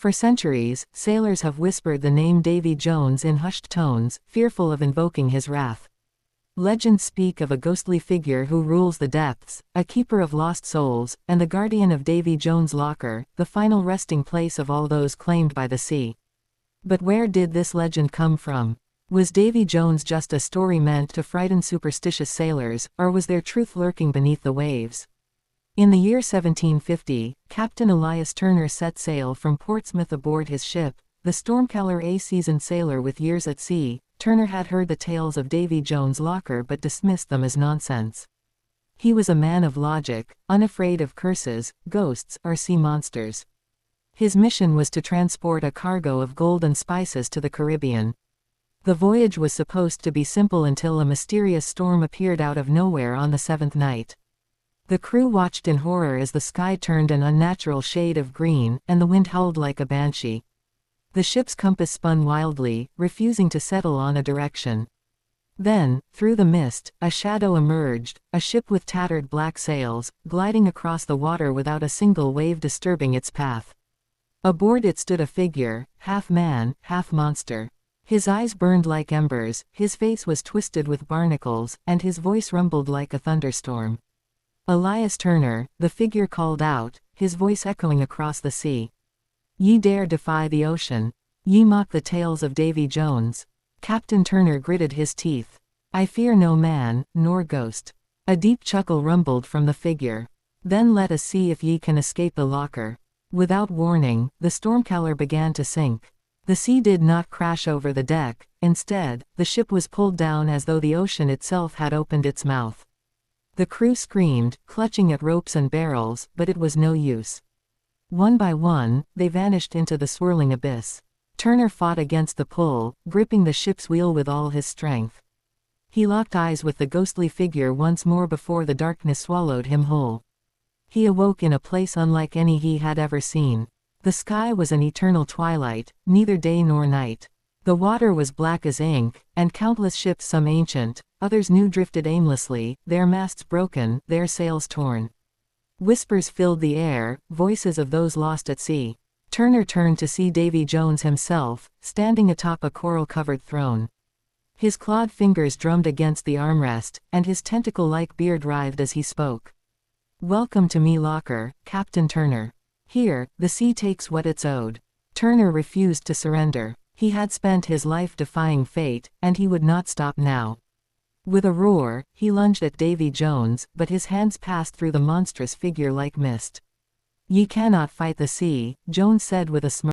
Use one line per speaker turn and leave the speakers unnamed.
For centuries, sailors have whispered the name Davy Jones in hushed tones, fearful of invoking his wrath. Legends speak of a ghostly figure who rules the depths, a keeper of lost souls, and the guardian of Davy Jones Locker, the final resting place of all those claimed by the sea. But where did this legend come from? Was Davy Jones just a story meant to frighten superstitious sailors, or was there truth lurking beneath the waves? In the year 1750, Captain Elias Turner set sail from Portsmouth aboard his ship, the Stormcaller. A seasoned sailor with years at sea, Turner had heard the tales of Davy Jones Locker but dismissed them as nonsense. He was a man of logic, unafraid of curses, ghosts, or sea monsters. His mission was to transport a cargo of gold and spices to the Caribbean. The voyage was supposed to be simple until a mysterious storm appeared out of nowhere on the seventh night. The crew watched in horror as the sky turned an unnatural shade of green, and the wind howled like a banshee. The ship's compass spun wildly, refusing to settle on a direction. Then, through the mist, a shadow emerged, a ship with tattered black sails, gliding across the water without a single wave disturbing its path. Aboard it stood a figure, half man, half monster. His eyes burned like embers, his face was twisted with barnacles, and his voice rumbled like a thunderstorm. "Elias Turner," the figure called out, his voice echoing across the sea. "Ye dare defy the ocean? Ye mock the tales of Davy Jones?" Captain Turner gritted his teeth. "I fear no man, nor ghost." A deep chuckle rumbled from the figure. "Then let us see if ye can escape the locker." Without warning, the Stormcaller began to sink. The sea did not crash over the deck, instead, the ship was pulled down as though the ocean itself had opened its mouth. The crew screamed, clutching at ropes and barrels, but it was no use. One by one, they vanished into the swirling abyss. Turner fought against the pull, gripping the ship's wheel with all his strength. He locked eyes with the ghostly figure once more before the darkness swallowed him whole. He awoke in a place unlike any he had ever seen. The sky was an eternal twilight, neither day nor night. The water was black as ink, and countless ships, some ancient, others new, drifted aimlessly, their masts broken, their sails torn. Whispers filled the air, voices of those lost at sea. Turner turned to see Davy Jones himself, standing atop a coral-covered throne. His clawed fingers drummed against the armrest, and his tentacle-like beard writhed as he spoke. "Welcome to me Locker, Captain Turner. Here, the sea takes what it's owed." Turner refused to surrender. He had spent his life defying fate, and he would not stop now. With a roar, he lunged at Davy Jones, but his hands passed through the monstrous figure like mist. "Ye cannot fight the sea," Jones said with a smirk.